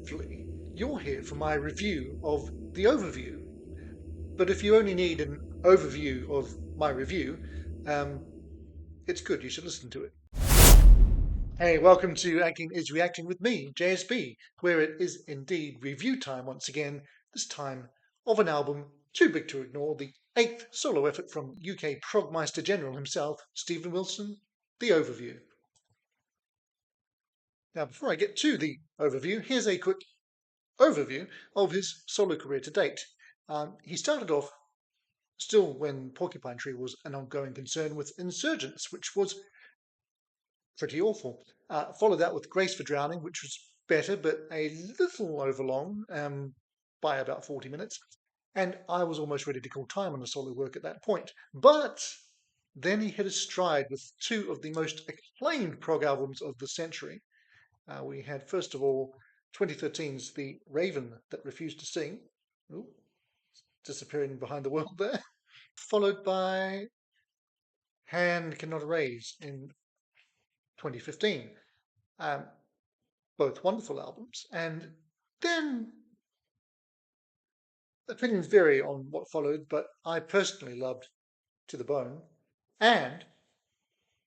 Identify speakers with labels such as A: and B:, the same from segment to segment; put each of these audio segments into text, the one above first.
A: hopefully you're here for my review of the overview. But if you only need an overview of my review, um, it's good. You should listen to it. Hey, welcome to Acting is Reacting with me, JSB, where it is indeed review time once again, this time of an album too big to ignore, the 8th solo effort from UK Progmeister General himself, Stephen Wilson, The Overview. Now, before I get to the overview, here's a quick overview of his solo career to date. He started off still when Porcupine Tree was an ongoing concern with Insurgents, which was pretty awful. Followed that with Grace for Drowning, which was better, but a little overlong by about 40 minutes. And I was almost ready to call time on the solo work at that point. But then he hit a stride with two of the most acclaimed prog albums of the century. We had, first of all, 2013's The Raven That Refused to Sing. Ooh, disappearing behind the world there. Followed by Hand Cannot Erase in 2015. Both wonderful albums. And then opinions vary on what followed, but I personally loved To the Bone and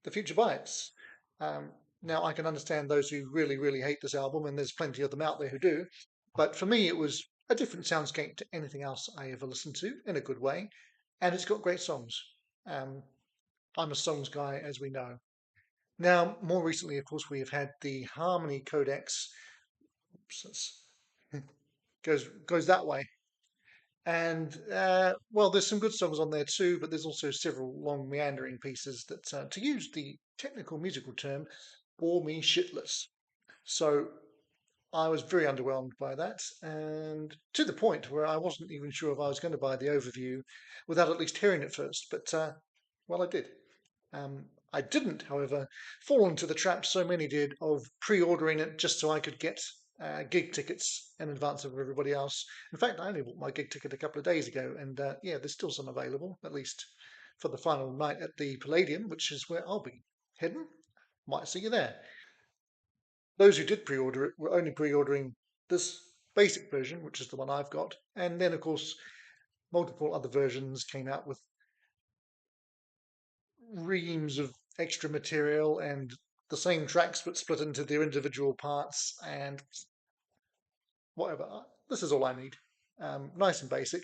A: The Future Bites. Now, I can understand those who really, really hate this album, and there's plenty of them out there who do. But for me, it was a different soundscape to anything else I ever listened to in a good way. And it's got great songs. I'm a songs guy, as we know. Now, more recently, of course, we have had the Harmony Codex. Goes that way. And well, there's some good songs on there too, but there's also several long meandering pieces that, to use the technical musical term, bore me shitless. So I was very underwhelmed by that, and to the point where I wasn't even sure if I was going to buy the overview without at least hearing it first. But well, I did. I didn't, however, fall into the trap so many did of pre-ordering it just so I could get gig tickets in advance of everybody else. In fact, I only bought my gig ticket a couple of days ago, and yeah, there's still some available, at least for the final night at the Palladium, which is where I'll be heading. Might see you there. Those who did pre-order it were only pre-ordering this basic version, which is the one I've got, and then, of course, multiple other versions came out with reams of extra material and the same tracks but split into their individual parts and whatever. This is all I need. Nice and basic.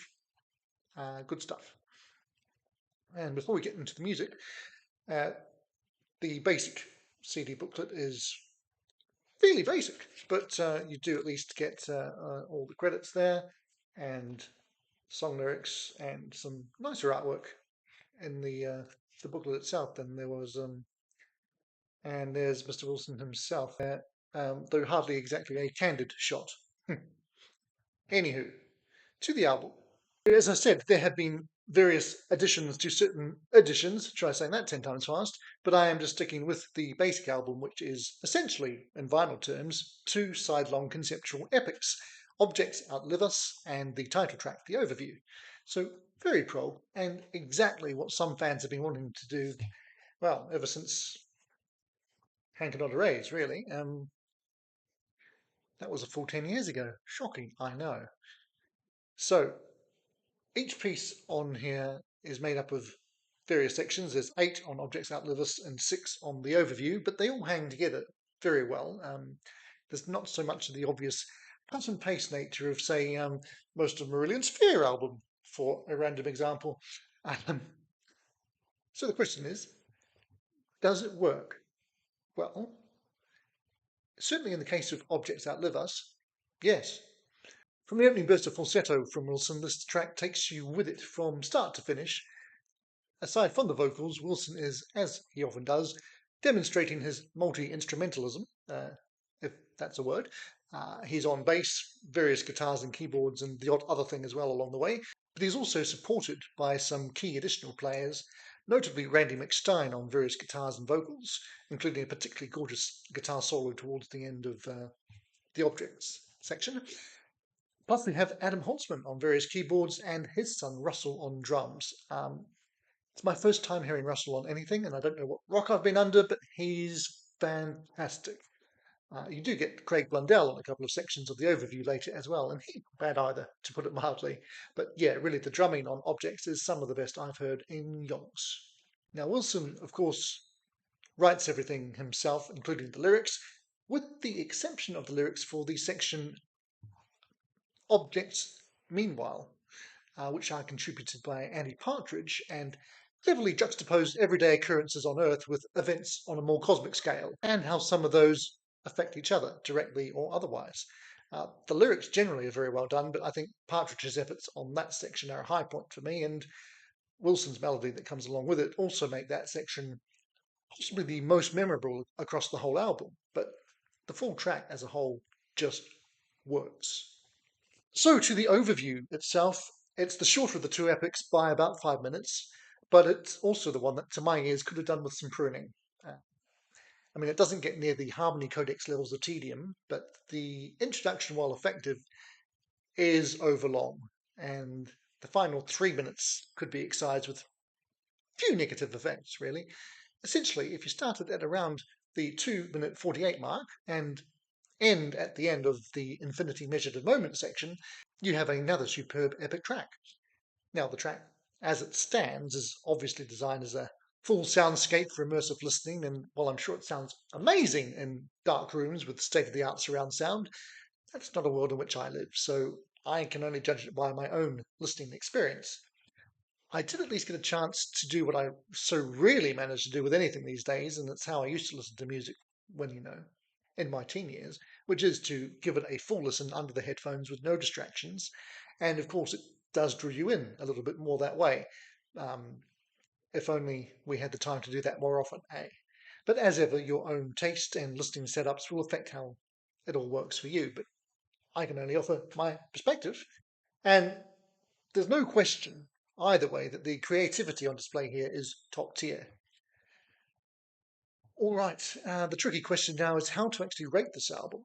A: Good stuff. And before we get into the music, the basic CD booklet is fairly basic, but you do at least get all the credits there and song lyrics and some nicer artwork in the booklet itself than there was. And there's Mr. Wilson himself, though hardly exactly a candid shot. Anywho, to the album. As I said, there have been various additions to certain editions. Try saying that 10 times fast. But I am just sticking with the basic album, which is essentially, in vinyl terms, two side-long conceptual epics. Objects Outlive Us and the title track, The Overview. So very prog, and exactly what some fans have been wanting to do, well, ever since Hand Cannot Erase, really. That was a full 10 years ago. Shocking, I know. So each piece on here is made up of various sections. There's 8 on Objects Outlive Us and 6 on the overview, but they all hang together very well. There's not so much of the obvious cut and paste nature of, say, most of Marillion Sphere album, for a random example. So the question is, does it work? Well, certainly in the case of Objects Outlive Us, yes. From the opening burst of falsetto from Wilson, this track takes you with it from start to finish. Aside from the vocals, Wilson is, as he often does, demonstrating his multi-instrumentalism, if that's a word. He's on bass, various guitars and keyboards, and the odd other thing as well along the way. But he's also supported by some key additional players, notably Randy McStein on various guitars and vocals, including a particularly gorgeous guitar solo towards the end of the Objects section. Plus, we have Adam Holtzman on various keyboards and his son Russell on drums. It's my first time hearing Russell on anything, and I don't know what rock I've been under, but he's fantastic. You do get Craig Blundell on a couple of sections of the overview later as well, and he not bad either, to put it mildly. But yeah, really, the drumming on Objects is some of the best I've heard in yonks. Now, Wilson, of course, writes everything himself, including the lyrics, with the exception of the lyrics for the section Objects Meanwhile, which are contributed by Andy Partridge and cleverly juxtapose everyday occurrences on Earth with events on a more cosmic scale, and how some of those affect each other, directly or otherwise. The lyrics generally are very well done, but I think Partridge's efforts on that section are a high point for me, and Wilson's melody that comes along with it also make that section possibly the most memorable across the whole album. But the full track as a whole just works. So, to the overview itself, it's the shorter of the two epics by about 5 minutes, but it's also the one that, to my ears, could have done with some pruning. I mean, it doesn't get near the harmony codex levels of tedium, but the introduction, while effective, is overlong, and the final 3 minutes could be excised with few negative effects, really. Essentially, if you started at around the 2-minute 48 mark and end at the end of the infinity measured in moments section, you have another superb epic track. Now, the track, as it stands, is obviously designed as a full soundscape for immersive listening, and while I'm sure it sounds amazing in dark rooms with state-of-the-art surround sound, that's not a world in which I live, so I can only judge it by my own listening experience. I did at least get a chance to do what I so rarely manage to do with anything these days, and it's how I used to listen to music when, in my teen years, which is to give it a full listen under the headphones with no distractions. And of course, it does draw you in a little bit more that way. Um, if only we had the time to do that more often, eh? But as ever, your own taste and listening setups will affect how it all works for you. But I can only offer my perspective. And there's no question either way that the creativity on display here is top tier. All right, the tricky question now is how to actually rate this album.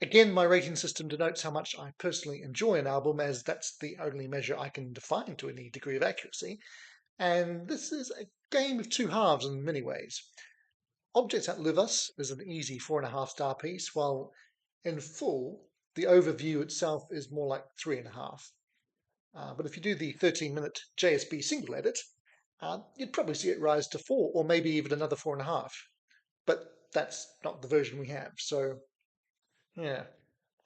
A: Again, my rating system denotes how much I personally enjoy an album, as that's the only measure I can define to any degree of accuracy. And this is a game of two halves in many ways. Objects Outlive Us is an easy 4.5 star piece, while in full, the overview itself is more like 3.5. But if you do the 13-minute JSB single edit, you'd probably see it rise to 4, or maybe even another 4.5. But that's not the version we have, so yeah.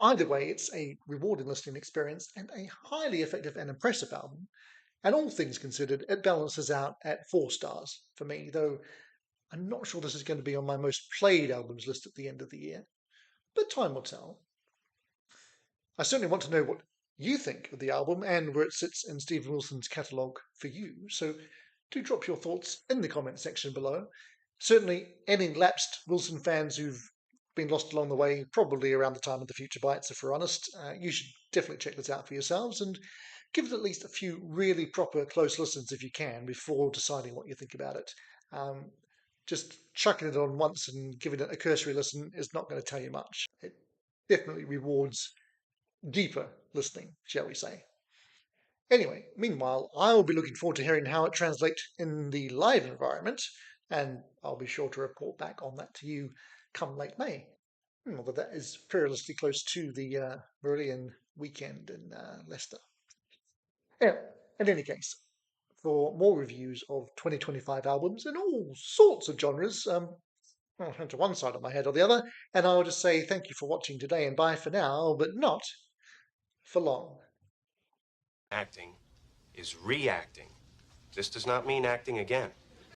A: Either way, it's a rewarding listening experience and a highly effective and impressive album. And all things considered, it balances out at 4 stars for me, though I'm not sure this is going to be on my most played albums list at the end of the year. But time will tell. I certainly want to know what you think of the album and where it sits in Stephen Wilson's catalogue for you, so do drop your thoughts in the comment section below. Certainly, any lapsed Wilson fans who've been lost along the way, probably around the time of the Future Bites, if we're honest, you should definitely check this out for yourselves and give it at least a few really proper close listens if you can before deciding what you think about it. Just chucking it on once and giving it a cursory listen is not going to tell you much. It definitely rewards deeper listening, shall we say. Anyway, meanwhile, I'll be looking forward to hearing how it translates in the live environment, and I'll be sure to report back on that to you come late May. Although that is perilously close to the Berlin weekend in Leicester. Yeah, in any case, for more reviews of 2025 albums in all sorts of genres, I'll turn to one side of my head or the other, and I'll just say thank you for watching today and bye for now, but not for long.
B: Acting is reacting. This does not mean acting again.